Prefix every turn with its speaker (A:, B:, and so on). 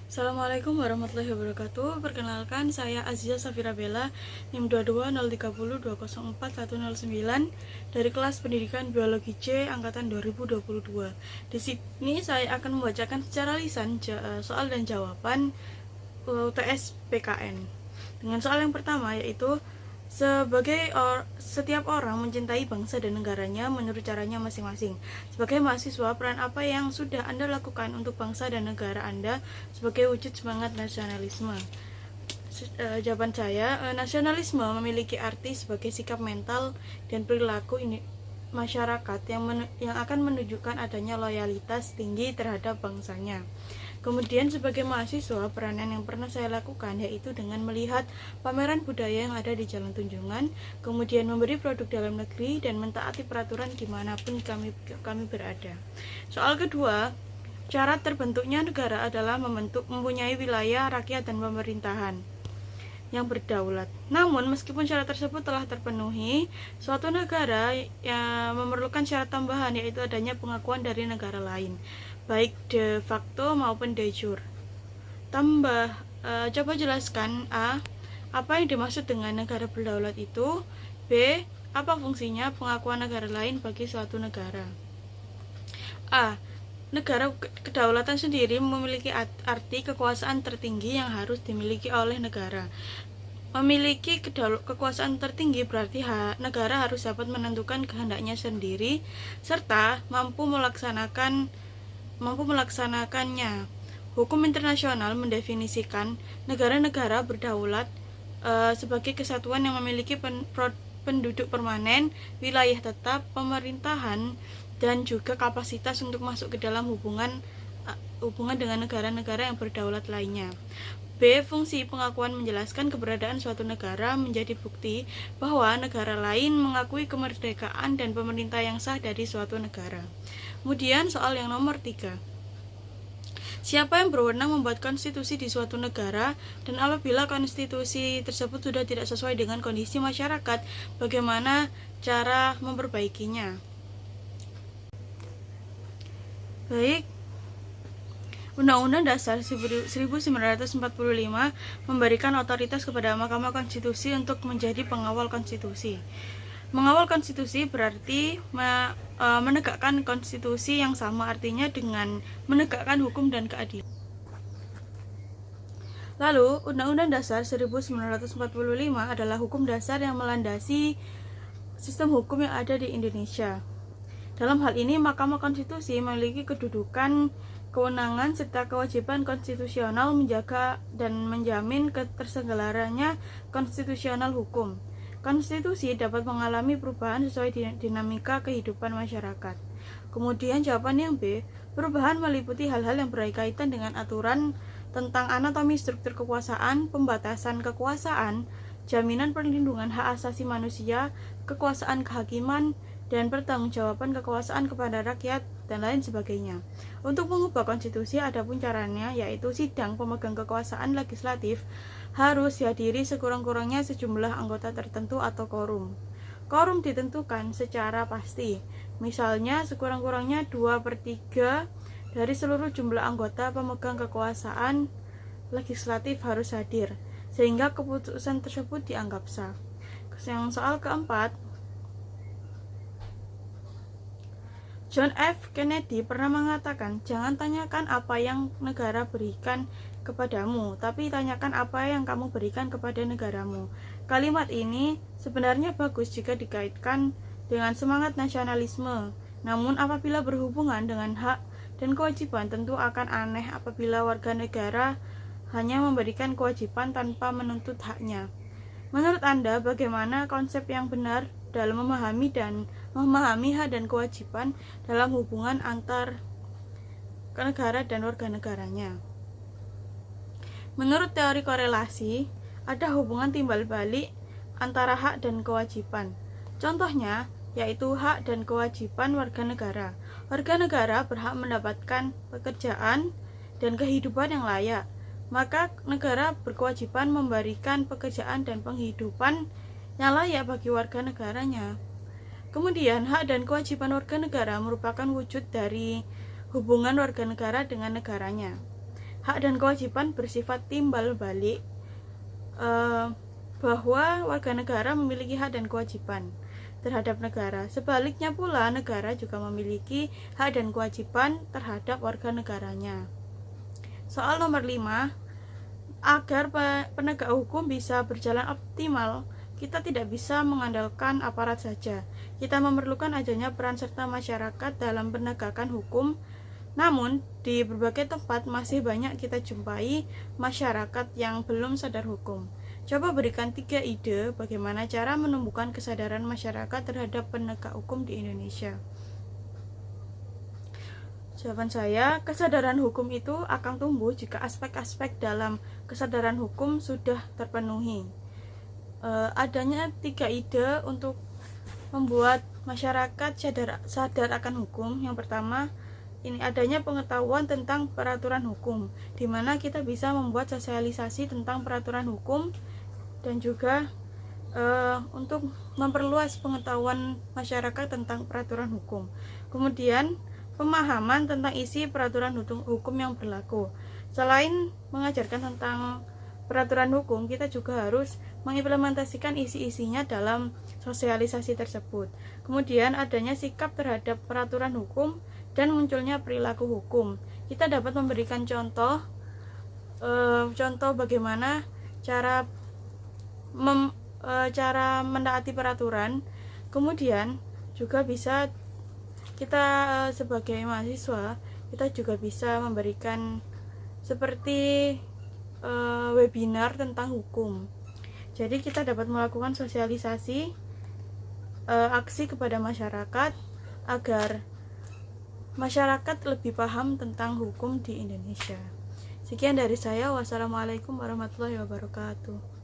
A: Assalamualaikum warahmatullahi wabarakatuh. Perkenalkan, saya Azia Safira Bella, NIM 22030204109109 dari kelas Pendidikan Biologi C angkatan 2022. Di sini saya akan membacakan secara lisan soal dan jawaban UTS PKN. Dengan soal yang pertama, yaitu setiap orang mencintai bangsa dan negaranya menurut caranya masing-masing. Sebagai mahasiswa, peran apa yang sudah Anda lakukan untuk bangsa dan negara Anda sebagai wujud semangat nasionalisme? Jawaban saya, nasionalisme memiliki arti sebagai sikap mental dan perilaku masyarakat yang akan menunjukkan adanya loyalitas tinggi terhadap bangsanya. Kemudian sebagai mahasiswa, peranan yang pernah saya lakukan yaitu dengan melihat pameran budaya yang ada di Jalan Tunjungan, kemudian memberi produk dalam negeri dan mentaati peraturan dimanapun kami berada. Soal kedua, cara terbentuknya negara adalah mempunyai wilayah, rakyat, dan pemerintahan yang berdaulat. Namun, meskipun syarat tersebut telah terpenuhi, suatu negara yang memerlukan syarat tambahan, yaitu adanya pengakuan dari negara lain, baik de facto maupun de jure. Coba jelaskan: A. Apa yang dimaksud dengan negara berdaulat itu? B. Apa fungsinya pengakuan negara lain bagi suatu negara? A. Negara kedaulatan sendiri memiliki arti kekuasaan tertinggi yang harus dimiliki oleh negara. Memiliki kekuasaan tertinggi berarti negara harus dapat menentukan kehendaknya sendiri serta mampu melaksanakannya. Hukum internasional mendefinisikan negara-negara berdaulat sebagai kesatuan yang memiliki penduduk permanen, wilayah tetap, pemerintahan, dan juga kapasitas untuk masuk ke dalam hubungan dengan negara-negara yang berdaulat lainnya. B. Fungsi pengakuan menjelaskan keberadaan suatu negara menjadi bukti bahwa negara lain mengakui kemerdekaan dan pemerintah yang sah dari suatu negara. Kemudian soal yang nomor 3. Siapa yang berwenang membuat konstitusi di suatu negara, dan apabila konstitusi tersebut sudah tidak sesuai dengan kondisi masyarakat, bagaimana cara memperbaikinya? Baik, Undang-Undang Dasar 1945 memberikan otoritas kepada Mahkamah Konstitusi untuk menjadi pengawal konstitusi. Mengawal konstitusi berarti menegakkan konstitusi yang sama artinya dengan menegakkan hukum dan keadilan. Lalu, Undang-Undang Dasar 1945 adalah hukum dasar yang melandasi sistem hukum yang ada di Indonesia. Dalam hal ini, Mahkamah Konstitusi memiliki kedudukan, kewenangan, serta kewajiban konstitusional menjaga dan menjamin ketersenggaranya konstitusional hukum. Konstitusi dapat mengalami perubahan sesuai dinamika kehidupan masyarakat. Kemudian jawaban yang B, perubahan meliputi hal-hal yang berkaitan dengan aturan tentang anatomi struktur kekuasaan, pembatasan kekuasaan, jaminan perlindungan hak asasi manusia, kekuasaan kehakiman, dan pertanggungjawaban kekuasaan kepada rakyat, dan lain sebagainya. Untuk mengubah konstitusi adapun caranya, yaitu sidang pemegang kekuasaan legislatif harus dihadiri sekurang-kurangnya sejumlah anggota tertentu atau quorum. Quorum ditentukan secara pasti, misalnya sekurang-kurangnya 2/3 dari seluruh jumlah anggota pemegang kekuasaan legislatif harus hadir, sehingga keputusan tersebut dianggap sah. Yang soal keempat, John F. Kennedy pernah mengatakan, jangan tanyakan apa yang negara berikan kepadamu, tapi tanyakan apa yang kamu berikan kepada negaramu. Kalimat ini sebenarnya bagus jika dikaitkan dengan semangat nasionalisme. Namun apabila berhubungan dengan hak dan kewajiban, tentu akan aneh apabila warga negara hanya memberikan kewajiban tanpa menuntut haknya. Menurut Anda, bagaimana konsep yang benar dalam memahami hak dan kewajiban dalam hubungan antar negara dan warga negaranya? Menurut teori korelasi, ada hubungan timbal balik antara hak dan kewajiban. Contohnya, yaitu hak dan kewajiban warga negara. Warga negara berhak mendapatkan pekerjaan dan kehidupan yang layak. Maka negara berkewajiban memberikan pekerjaan dan penghidupan yang layak bagi warga negaranya. Kemudian, hak dan kewajiban warga negara merupakan wujud dari hubungan warga negara dengan negaranya. hak dan kewajiban bersifat timbal balik, bahwa warga negara memiliki hak dan kewajiban terhadap negara. Sebaliknya pula, negara juga memiliki hak dan kewajiban terhadap warga negaranya. Soal nomor 5, agar penegak hukum bisa berjalan optimal, kita tidak bisa mengandalkan aparat saja. Kita memerlukan adanya peran serta masyarakat dalam penegakan hukum. Namun, di berbagai tempat masih banyak kita jumpai masyarakat yang belum sadar hukum. Coba berikan 3 ide bagaimana cara menumbuhkan kesadaran masyarakat terhadap penegak hukum di Indonesia. Jawaban saya, kesadaran hukum itu akan tumbuh jika aspek-aspek dalam kesadaran hukum sudah terpenuhi. Adanya 3 ide untuk membuat masyarakat sadar akan hukum. Yang pertama, ini adanya pengetahuan tentang peraturan hukum, di mana kita bisa membuat sosialisasi tentang peraturan hukum, dan juga untuk memperluas pengetahuan masyarakat tentang peraturan hukum. Kemudian, pemahaman tentang isi peraturan hukum yang berlaku. Selain mengajarkan tentang peraturan hukum, kita juga harus mengimplementasikan isi-isinya dalam sosialisasi tersebut. Kemudian, adanya sikap terhadap peraturan hukum dan munculnya perilaku hukum. Kita dapat memberikan contoh bagaimana cara menaati peraturan. Kemudian juga bisa kita sebagai mahasiswa, kita juga bisa memberikan seperti webinar tentang hukum. Jadi kita dapat melakukan sosialisasi aksi kepada masyarakat agar masyarakat lebih paham tentang hukum di Indonesia. Sekian dari saya. Wassalamualaikum warahmatullahi wabarakatuh.